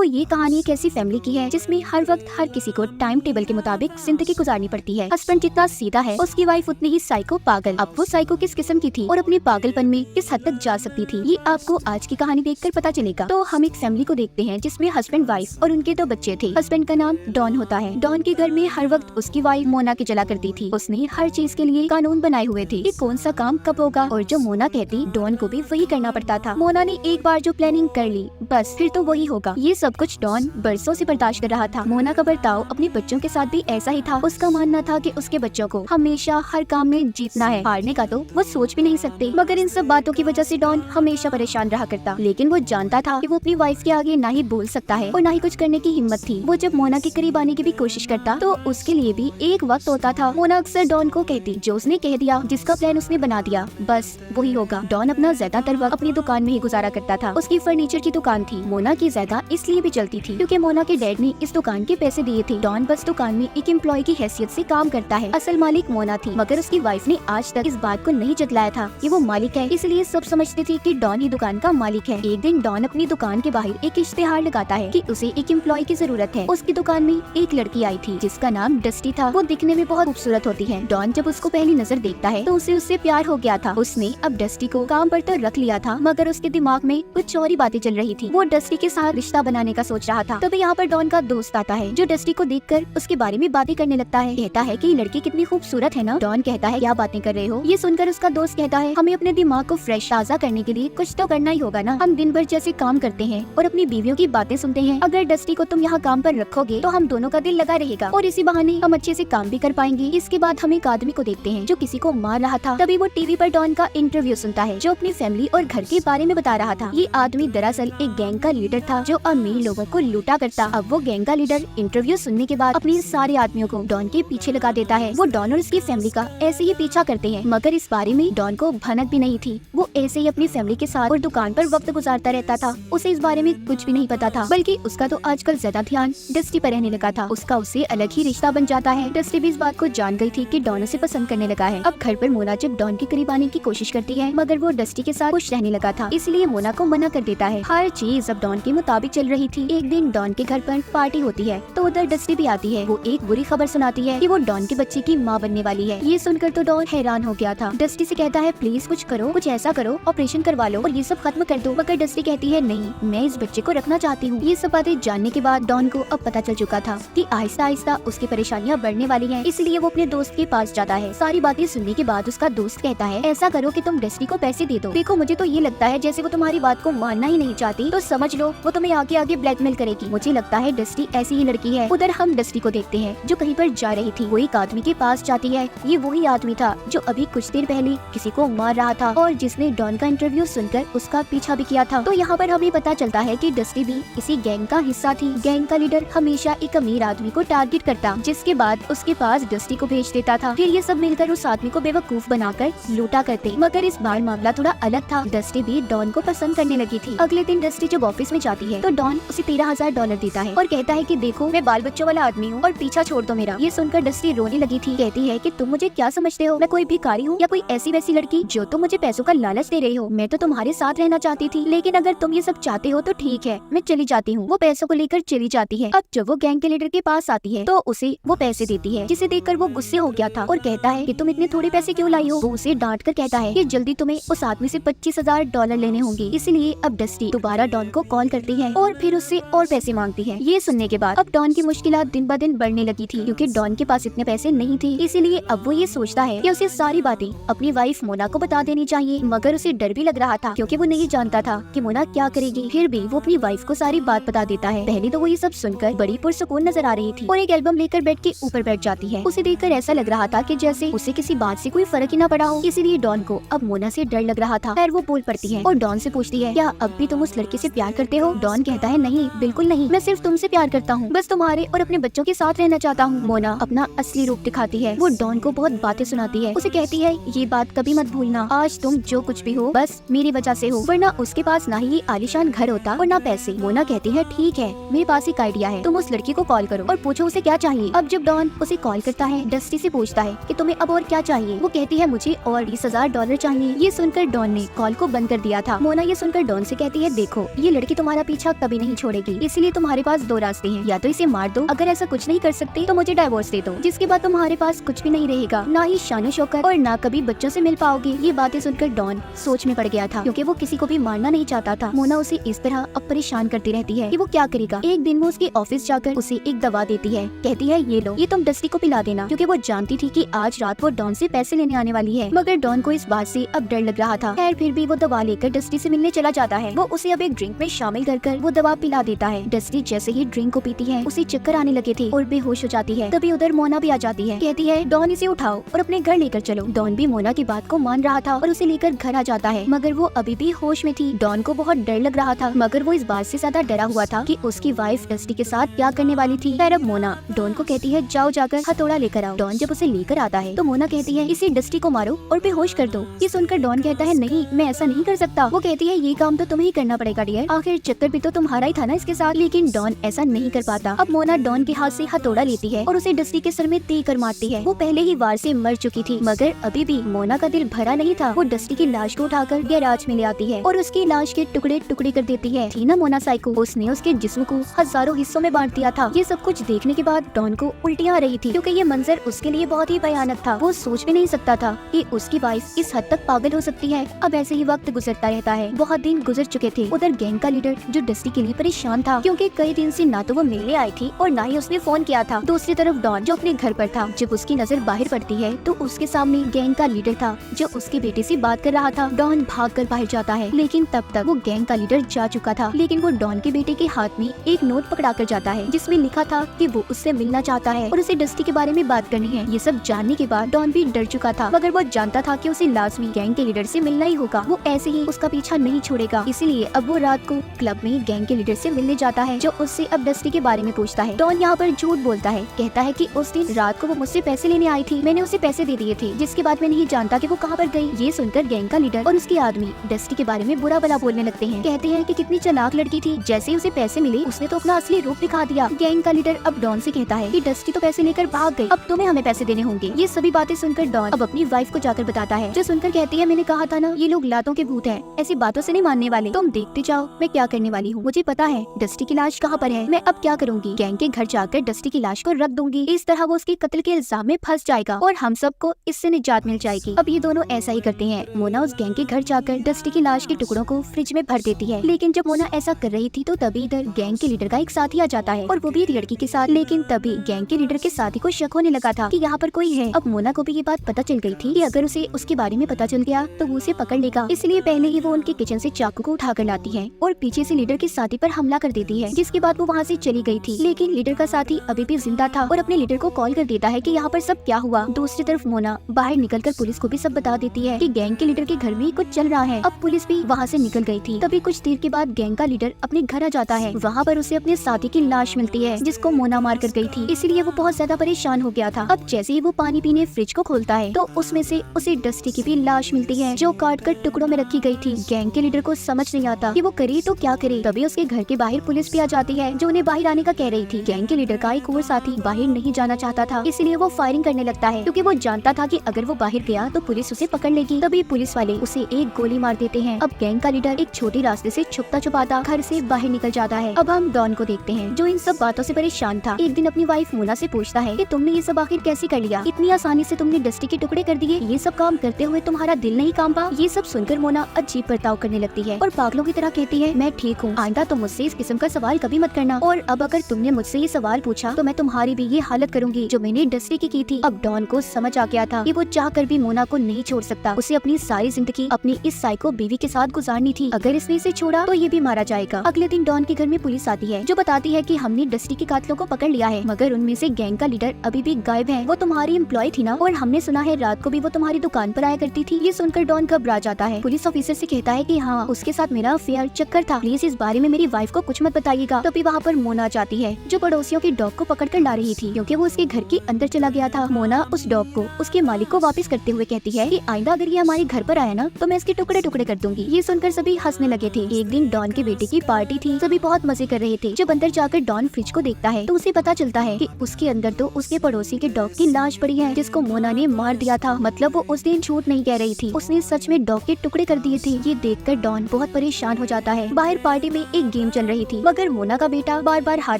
तो ये कहानी एक ऐसी फैमिली की है जिसमें हर वक्त हर किसी को टाइम टेबल के मुताबिक जिंदगी गुजारनी पड़ती है। हस्बैंड जितना सीधा है उसकी वाइफ उतनी ही साइको पागल। अब वो साइको किस किस्म की थी और अपने पागलपन में किस हद तक जा सकती थी, ये आपको आज की कहानी देखकर पता चलेगा। तो हम एक फैमिली को देखते हैं जिसमें हस्बैंड, वाइफ और उनके 2 बच्चे थे। हस्बैंड का नाम डॉन होता है। डॉन के घर में हर वक्त उसकी वाइफ मोना की चला करती थी। उसने हर चीज के लिए कानून बनाए हुए थे कि कौन सा काम कब होगा, और जो मोना कहती डॉन को भी वही करना पड़ता था। मोना ने एक बार जो प्लानिंग कर ली बस फिर तो वही होगा। ये सब कुछ डॉन बरसों से बर्दाश्त कर रहा था। मोना का बर्ताव अपने बच्चों के साथ भी ऐसा ही था। उसका मानना था कि उसके बच्चों को हमेशा हर काम में जीतना है, हारने का तो वो सोच भी नहीं सकते। मगर इन सब बातों की वजह से डॉन हमेशा परेशान रहा करता। लेकिन वो जानता था कि वो अपनी वाइफ के आगे ना ही बोल सकता है और ना ही कुछ करने की हिम्मत थी। वो जब मोना के करीब आने की भी कोशिश करता तो उसके लिए भी एक वक्त होता था। मोना अक्सर डॉन को कहती, जो उसने कह दिया, जिसका प्लान उसने बना दिया, बस वही होगा। डॉन अपना ज्यादातर वक्त अपनी दुकान में ही गुजारा करता था। उसकी फर्नीचर की दुकान थी। मोना की ज्यादा इसलिए भी चलती थी क्योंकि मोना के डैड ने इस दुकान के पैसे दिए थे। डॉन बस दुकान में एक एम्प्लॉय की हैसियत से काम करता है। असल मालिक मोना थी, मगर उसकी वाइफ ने आज तक इस बात को नहीं जतलाया था कि वो मालिक है, इसलिए सब समझते थे कि डॉन ही दुकान का मालिक है। एक दिन डॉन अपनी दुकान के बाहर एक इश्तेहार लगाता है कि उसे एक एम्प्लॉय की जरूरत है। उसकी दुकान में एक लड़की आई थी जिसका नाम डस्टी था। वो दिखने में बहुत खूबसूरत होती है। डॉन जब उसको पहली नजर देखता है तो उसे उससे प्यार हो गया था। उसने अब डस्टी को काम पर तो रख लिया था, मगर उसके दिमाग में कुछ और ही बातें चल रही थी। वो डस्टी के साथ रिश्ता बनाने का सोच रहा था। तभी यहाँ पर डॉन का दोस्त आता है जो डस्टी को देखकर उसके बारे में बातें करने लगता है। कहता है कि ये लड़की कितनी खूबसूरत है ना। डॉन कहता है, क्या बातें कर रहे हो। ये सुनकर उसका दोस्त कहता है, हमें अपने दिमाग को फ्रेश ताज़ा करने के लिए कुछ तो करना ही होगा ना। हम दिन भर जैसे काम करते हैं और अपनी बीवियों की बातें सुनते हैं। अगर डस्टी को तुम यहाँ काम पर रखोगे तो हम दोनों का दिल लगा रहेगा और इसी बहाने हम अच्छे से काम भी कर पाएंगे। इसके बाद हम एक आदमी को देखते हैं जो किसी को मार रहा था। तभी वो टीवी पर डॉन का इंटरव्यू सुनता है जो अपनी फैमिली और घर के बारे में बता रहा था। ये आदमी दरअसल एक गैंग का लीडर था जो अमीर लोगों को लूटा करता। अब वो गैंग का लीडर इंटरव्यू सुनने के बाद अपने सारे आदमियों को डॉन के पीछे लगा देता है। वो डॉन और उसकी फैमिली का ऐसे ही पीछा करते हैं, मगर इस बारे में डॉन को भनक भी नहीं थी। वो ऐसे ही अपनी फैमिली के साथ और दुकान पर वक्त गुजारता रहता था। उसे इस बारे में कुछ भी नहीं पता था, बल्कि उसका तो आजकल ज्यादा ध्यान डस्टी पर रहने लगा था। उसका उससे अलग ही रिश्ता बन जाता है। डस्टी भी इस बात को जान गई थी कि डॉन उसे पसंद करने लगा है। अब घर पर मोना जब डॉन के करीब आने की कोशिश करती है, मगर वो डस्टी के साथ खुश रहने लगा था, इसलिए मोना को मना कर देता है। हर चीज अब डॉन के मुताबिक चल रही थी। एक दिन डॉन के घर पर पार्टी होती है तो उधर डस्टी भी आती है। वो एक बुरी खबर सुनाती है कि वो डॉन के बच्चे की माँ बनने वाली है। ये सुनकर तो डॉन हैरान हो गया था। डस्टी से कहता है, प्लीज कुछ करो, कुछ ऐसा करो, ऑपरेशन करवा लो और ये सब खत्म कर दो। मगर डस्टी कहती है, नहीं, मैं इस बच्चे को रखना चाहती हूँ। ये सब बातें जानने के बाद डॉन को अब पता चल चुका था कि आहिस्ता आहिस्ता उसकी परेशानियाँ बढ़ने वाली हैं, इसलिए वो अपने दोस्त के पास जाता है। सारी बातें सुनने के बाद उसका दोस्त कहता है, ऐसा करो कि तुम डस्टी को पैसे दे दो। देखो, मुझे तो ये लगता है जैसे वो तुम्हारी बात को मानना ही नहीं चाहती, तो समझ लो वो तुम्हें आगे आगे ब्लैकमेल करेगी। मुझे लगता है डस्टी ऐसी ही लड़की है। उधर हम डस्टी को देखते हैं जो कहीं पर जा रही थी। वो एक आदमी के पास जाती है। ये वही आदमी था जो अभी कुछ देर पहले किसी को मार रहा था और जिसने डॉन का इंटरव्यू सुनकर उसका पीछा भी किया था। तो यहाँ पर हमें पता चलता है कि डस्टी भी इसी गैंग का हिस्सा थी। गैंग का लीडर हमेशा एक अमीर आदमी को टारगेट करता, जिसके बाद उसके पास डस्टी को भेज देता था। फिर ये सब मिलकर उस आदमी को बेवकूफ बनाकर लूटा करते। मगर इस बार मामला थोड़ा अलग था। डस्टी भी डॉन को पसंद करने लगी थी। अगले दिन डस्टी जब ऑफिस में जाती है तो डॉन उसे $13,000 देता है और कहता है कि देखो, मैं बाल बच्चों वाला आदमी हूँ और पीछा छोड़ दो मेरा। ये सुनकर डस्टी रोने लगी थी। कहती है कि तुम मुझे क्या समझते हो, मैं कोई भिखारी हूँ या कोई ऐसी वैसी लड़की जो तुम मुझे पैसों का लालच दे रही हो। मैं तो तुम्हारे साथ रहना चाहती थी, लेकिन अगर तुम ये सब चाहते हो तो ठीक है, मैं चली जाती हूँ। वो पैसों को लेकर चली जाती है। अब जब वो गैंग के लीडर के पास आती है तो उसे वो पैसे देती है, जिसे देखकर वो गुस्से हो गया था और कहता है कि तुम इतने थोड़े पैसे क्यों लाई हो। वो उसे डांट कर कहता है कि जल्दी तुम्हें उस आदमी से $25,000 लेने होंगे। इसलिए अब डस्टी दोबारा डॉन को कॉल करती है और फिर उससे और पैसे मांगती है। ये सुनने के बाद अब डॉन की मुश्किलात दिन ब दिन बढ़ने लगी थी, क्योंकि डॉन के पास इतने पैसे नहीं थे। इसीलिए अब वो ये सोचता है कि उसे सारी बातें अपनी वाइफ मोना को बता देनी चाहिए, मगर उसे डर भी लग रहा था क्योंकि वो नहीं जानता था कि मोना क्या करेगी। फिर भी वो अपनी वाइफ को सारी बात बता देता है। पहले तो वो ये सब सुनकर बड़ी पुरसुकून नजर आ रही थी और एक एल्बम लेकर बेड के ऊपर बैठ जाती है। उसे देखकर ऐसा लग रहा था कि जैसे उसे किसी बात से कोई फर्क ही न पड़ा हो। इसीलिए डॉन को अब मोना से डर लग रहा था। खैर वो बोल पड़ती है और डॉन से पूछती है, क्या अब भी तुम उस लड़के से प्यार करते हो। डॉन कहता है, नहीं, बिल्कुल नहीं, मैं सिर्फ तुमसे प्यार करता हूँ, बस तुम्हारे और अपने बच्चों के साथ रहना चाहता हूँ। मोना अपना असली रूप दिखाती है। वो डॉन को बहुत बातें सुनाती है। उसे कहती है, ये बात कभी मत भूलना, आज तुम जो कुछ भी हो बस मेरी वजह से हो, वरना उसके पास ना ही आलीशान घर होता और ना पैसे। मोना कहती है, ठीक है, मेरे पास एक आइडिया है, तुम उस लड़की को कॉल करो और पूछो उसे क्या चाहिए। अब जब डॉन उसे कॉल करता है, डस्टी से पूछता है कि तुम्हें अब और क्या चाहिए। वो कहती है, मुझे और $20,000 चाहिए। ये सुनकर डॉन ने कॉल को बंद कर दिया था। मोना ये सुनकर डॉन से कहती है, देखो, ये लड़की तुम्हारा पीछा कभी नहीं नहीं छोड़ेगी, इसलिए तुम्हारे पास दो रास्ते हैं, या तो इसे मार दो, अगर ऐसा कुछ नहीं कर सकते तो मुझे डाइवोर्स दे दो, जिसके बाद तुम्हारे पास कुछ भी नहीं रहेगा, ना ही शान शौकत और ना कभी बच्चों से मिल पाओगे। ये बातें सुनकर डॉन सोच में पड़ गया था, क्योंकि वो किसी को भी मारना नहीं चाहता था। मोना उसे इस तरह अब परेशान करती रहती है कि वो क्या करेगा। एक दिन वो उसके ऑफिस जाकर उसे एक दवा देती है, कहती है ये लो, ये तुम डस्टी को पिला देना, क्योंकि वो जानती थी कि आज रात वो डॉन से पैसे लेने आने वाली है। मगर डॉन को इस बात से अब डर लग रहा था। खैर फिर भी वो दवा लेकर डस्टी से मिलने चला जाता है। वो उसे अब एक ड्रिंक में शामिल कर वो दवा पिला देता है। डस्टी जैसे ही ड्रिंक को पीती है उसे चक्कर आने लगे थे और बेहोश हो जाती है। तभी उधर मोना भी आ जाती है, कहती है डॉन इसे उठाओ और अपने घर लेकर चलो। डॉन भी मोना की बात को मान रहा था और उसे लेकर घर आ जाता है, मगर वो अभी भी होश में थी। डॉन को बहुत डर लग रहा था, मगर वो इस बात से ज्यादा डरा हुआ था कि उसकी वाइफ डस्टी के साथ क्या करने वाली थी। फिर अब मोना डॉन को कहती है जाओ जाकर हथौड़ा लेकर आओ। डॉन जब उसे लेकर आता है तो मोना कहती है इसे डस्टी को मारो और बेहोश कर दो। ये सुनकर डॉन कहता है नहीं, मैं ऐसा नहीं कर सकता। वो कहती है ये काम तो तुम्हें ही करना पड़ेगा डियर, आखिर चक्कर भी तो तुम्हारा ही था ना इसके साथ। लेकिन डॉन ऐसा नहीं कर पाता। अब मोना डॉन के हाथ से हथौड़ा लेती है और उसे डस्टी के सर में तीर कर मारती है। वो पहले ही वार से मर चुकी थी, मगर अभी भी मोना का दिल भरा नहीं था। वो डस्टी की लाश को उठाकर गैराज में ले आती है और उसकी लाश के टुकड़े टुकड़े कर देती है। थी ना मोना साइको, उसने उसके जिस्म को हजारों हिस्सों में बांट दिया था। ये सब कुछ देखने के बाद डॉन को उल्टियाँ आ रही थी, क्योंकि ये मंजर उसके लिए बहुत ही भयानक था। वो सोच भी नहीं सकता था कि उसकी वाइफ इस हद तक पागल हो सकती है। अब ऐसे ही वक्त गुजरता रहता है। बहुत दिन गुजर चुके थे। उधर गैंग का लीडर जो डस्टी के लिए परेशान था, क्योंकि कई दिन से ना तो वो मिलने आई थी और ना ही उसने फोन किया था। दूसरी तरफ डॉन जो अपने घर पर था, जब उसकी नजर बाहर पड़ती है तो उसके सामने गैंग का लीडर था जो उसके बेटे से बात कर रहा था। डॉन भागकर बाहर जाता है, लेकिन तब तक वो गैंग का लीडर जा चुका था। लेकिन वो डॉन के बेटे के हाथ में एक नोट पकड़ा कर जाता है, जिसमें लिखा था कि वो उससे मिलना चाहता है और उसे डस्टी के बारे में बात करनी है। ये सब जानने के बाद डॉन भी डर चुका था, मगर वो जानता था कि उसे लाजमी गैंग के लीडर से मिलना ही होगा। वो ऐसे ही उसका पीछा नहीं छोड़ेगा, इसीलिए अब वो रात को क्लब में गैंग के लीडर से मिलने जाता है, जो उससे अब डस्टी के बारे में पूछता है। डॉन यहाँ पर झूठ बोलता है, कहता है कि उस दिन रात को वो मुझसे पैसे लेने आई थी, मैंने उसे पैसे दे दिए थे, जिसके बाद मैं नहीं जानता कि वो कहाँ पर गई। ये सुनकर गैंग का लीडर और उसके आदमी डस्टी के बारे में बुरा भला बोलने लगते हैं। कहते हैं कि कितनी चालाक लड़की थी, जैसे ही उसे पैसे मिले उसने तो अपना असली रूप दिखा दिया। गैंग का लीडर अब डॉन से कहता है कि डस्टी तो पैसे लेकर भाग गई, अब तुम्हें हमें पैसे देने होंगे। ये सभी बातें सुनकर डॉन अब अपनी वाइफ को जाकर बताता है, जो सुनकर कहती है मैंने कहा था ना ये लोग लातों के भूत हैं, ऐसी बातों से नहीं मानने वाले। तुम देखते जाओ मैं क्या करने वाली हूँ। मुझे पता है डस्टी की लाश कहाँ पर है, मैं अब क्या करूँगी, गैंग के घर जाकर डस्टी की लाश को रख दूंगी। इस तरह वो उसके कत्ल के इल्जाम में फंस जाएगा और हम सबको इससे निजात मिल जाएगी। अब ये दोनों ऐसा ही करते हैं। मोना उस गैंग के घर जाकर डस्टी की लाश के टुकड़ों को फ्रिज में भर देती है, लेकिन जब मोना ऐसा कर रही थी तो तभी इधर गैंग के लीडर का एक साथी आ जाता है और वो भी एक लड़की के साथ। लेकिन तभी गैंग के लीडर के साथी को शक होने लगा था कि यहाँ पर कोई है। अब मोना को भी ये बात पता चल गई थी कि अगर उसे उसके बारे में पता चल गया तो वो उसे पकड़ लेगा, इसलिए पहले ही वो उनके किचन से चाकू को उठा कर लाती है और पीछे से लीडर के साथी पर हमला कर देती है, जिसके बाद वो वहाँ से चली गई थी। लेकिन लीडर का साथी अभी भी जिंदा था और अपने लीडर को कॉल कर देता है कि यहाँ पर सब क्या हुआ। दूसरी तरफ मोना बाहर निकलकर पुलिस को भी सब बता देती है कि गैंग के लीडर के घर में कुछ चल रहा है। अब पुलिस भी वहाँ से निकल गई थी। तभी कुछ देर के बाद गैंग का लीडर अपने घर आ जाता है। वहाँ पर उसे अपने साथी की लाश मिलती है, जिसको मोना मार कर गई थी, इसलिए वो बहुत ज्यादा परेशान हो गया था। अब जैसे ही वो पानी पीने फ्रिज को खोलता है तो उसमें से उसे डस्टी की भी लाश मिलती है, जो काट कर टुकड़ों में रखी गई थी। गैंग के लीडर को समझ नहीं आता कि वो करे तो क्या करे। तभी उसके घर के बाहर पुलिस भी आ जाती है, जो उन्हें बाहर आने का कह रही थी। गैंग के लीडर का एक और साथी बाहर नहीं जाना चाहता था, इसलिए वो फायरिंग करने लगता है, क्योंकि वो जानता था कि अगर वो बाहर गया तो पुलिस उसे पकड़ लेगी। तभी पुलिस वाले उसे एक गोली मार देते हैं। अब गैंग का लीडर एक छोटे रास्ते से छुपता छुपाता घर से बाहर निकल जाता है। अब हम डॉन को देखते हैं, जो इन सब बातों से परेशान था। एक दिन अपनी वाइफ मोना से पूछता है कि तुमने ये सब आखिर कैसे कर लिया, इतनी आसानी से तुमने डस्टी के टुकड़े कर दिए, ये सब काम करते हुए तुम्हारा दिल नहीं कांपा। ये सब सुनकर मोना अजीब बर्ताव करने लगती है और पागलों की तरह कहती है मैं ठीक हूँ, आइंदा तुम मुझसे इस किस्म का सवाल कभी मत करना, और अब अगर तुमने मुझसे ये सवाल पूछा तो मैं तुम्हारी भी ये हालत करूंगी जो मैंने डस्टी की थी। अब डॉन को समझ आ गया था कि वो चाह कर भी मोना को नहीं छोड़ सकता। उसे अपनी सारी जिंदगी अपनी इस साइको बीवी के साथ गुजारनी थी। अगर इसने इसे छोड़ा तो ये भी मारा जाएगा। अगले दिन डॉन के घर में पुलिस आती है, जो बताती है कि हमने डस्टी के कातिलों को पकड़ लिया है, मगर उनमें से गैंग का लीडर अभी भी गायब है। वो तुम्हारी एम्प्लॉय थी ना, और हमने सुना है रात को भी वो तुम्हारी दुकान पर आया करती थी। ये सुनकर डॉन घबरा जाता है। पुलिस ऑफिसर से कहता है कि हाँ उसके साथ मेरा अफेयर चक्कर था, प्लीज इस बारे में मेरी वाइफ को कुछ मत बताइएगा। तभी वहाँ पर मोना जाती है, जो पड़ोसियों के डॉग को पकड़ कर ला रही थी, क्योंकि वो उसके घर के अंदर चला गया था। मोना उस डॉग को उसके मालिक को वापस करते हुए कहती है कि आइंदा अगर ये हमारे घर पर आया ना तो मैं इसके टुकड़े टुकड़े कर दूंगी। ये सुनकर सभी हंसने लगे थे। एक दिन डॉन के बेटे की पार्टी थी, सभी बहुत मजे कर रहे थे। जब अंदर जाकर डॉन फ्रिज को देखता है तो उसे पता चलता है कि उसके अंदर तो उसके पड़ोसी के डॉग की लाश पड़ी है, जिसको मोना ने मार दिया था। मतलब वो उस दिन झूठ नहीं कह रही थी, उसने सच में डॉग के टुकड़े कर दिए थे। ये देखकर डॉन बहुत परेशान हो जाता है। बाहर पार्टी में एक गेम चल रही थी, मगर मोना का बेटा बार बार हार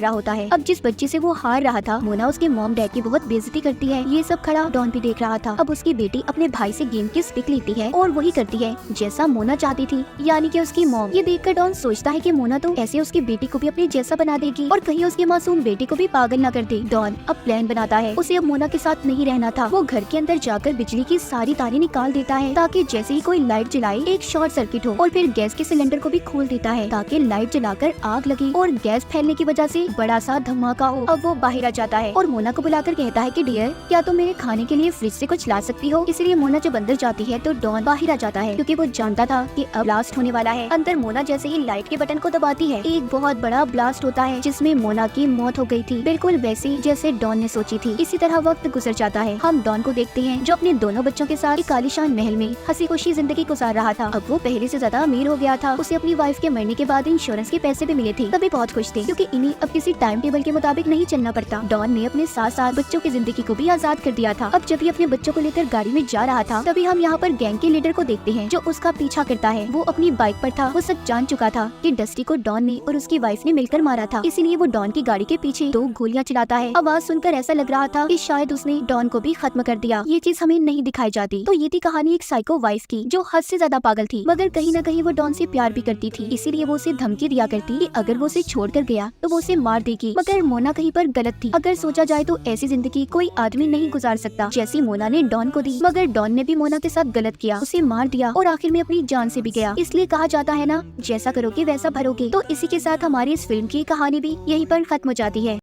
रहा होता है। अब जिस बच्चे से वो हार रहा था, मोना उसके मॉम डैड की बहुत बेइज्जती करती है। ये सब खड़ा डॉन भी देख रहा था। अब उसकी बेटी अपने भाई से गेम की स्टिक लेती है और वही करती है जैसा मोना चाहती थी, यानी कि उसकी मॉम। ये देखकर डॉन सोचता है कि मोना तो ऐसे उसकी बेटी को भी अपने जैसा बना देगी और कहीं उसके मासूम बेटी को भी पागल न कर दे। डॉन अब प्लान बनाता है, उसे अब मोना के साथ नहीं रहना था। वो घर के अंदर जाकर बिजली की सारी तारें निकाल देता है ताकि जैसे ही कोई लाइट जलाए एक शॉर्ट सर्किट हो, और फिर गैस के सिलेंडर को भी खोल देता है ताकि लाइट जलाकर आग लगे और गैस फैलने की वजह से बड़ा सा धमाका हो। अब वो बाहर आ जाता है और मोना को बुलाकर कहता है कि डियर, क्या तुम मेरे खाने के लिए फ्रिज से कुछ ला सकती हो। इसलिए मोना जब अंदर जाती है तो डॉन बाहर आ जाता है क्योंकि वो जानता था कि अब ब्लास्ट होने वाला है। अंदर मोना जैसे ही लाइट के बटन को दबाती है, एक बहुत बड़ा ब्लास्ट होता है जिसमें मोना की मौत हो गई थी, बिल्कुल वैसे जैसे डॉन ने सोची थी। इसी तरह वक्त गुजर जाता है। हम डॉन को देखते हैं जो अपने दोनों बच्चों के साथ एक आलीशान महल में हंसी खुशी जिंदगी गुजार रहा था। अब वो पहले से ज्यादा अमीर हो गया था। उसे अपनी वाइफ के मरने के बाद इंश्योरेंस के पैसे भी मिले थे, तभी बहुत खुश थे क्योंकि इन्हें अब किसी टाइम टेबल के मुताबिक नहीं चलना पड़ता। डॉन ने अपने साथ साथ बच्चों की जिंदगी को भी आजाद कर दिया था। अब जब ये अपने बच्चों को लेकर गाड़ी में जा रहा था, तभी हम यहाँ पर गैंग के लीडर को देखते हैं जो उसका पीछा करता है। वो अपनी बाइक पर था। वो सब जान चुका था कि डस्टी को डॉन ने और उसकी वाइफ ने मिलकर मारा था, इसीलिए वो डॉन की गाड़ी के पीछे 2 गोलियां चलाता है। आवाज सुनकर ऐसा लग रहा था कि शायद उसने डॉन को भी खत्म कर दिया। ये चीज हमें नहीं दिखाई जाती। तो ये थी कहानी एक साइको वाइफ की जो हद से ज्यादा पागल थी, मगर कहीं न कहीं वो डॉन से प्यार भी करती थी। इसीलिए वो उसे धमकी दिया करती कि अगर वो उसे छोड़कर गया तो वो उसे मार देगी। मगर मोना कहीं पर गलत थी। अगर सोचा जाए तो ऐसी जिंदगी कोई आदमी नहीं गुजार सकता जैसी मोना ने डॉन को दी। मगर डॉन ने भी मोना के साथ गलत किया, उसे मार दिया और आखिर में अपनी जान से भी गया। इसलिए कहा जाता है ना, जैसा करोगे वैसा भरोगे। तो इसी के साथ हमारी इस फिल्म की कहानी भी यहीं पर खत्म हो जाती है।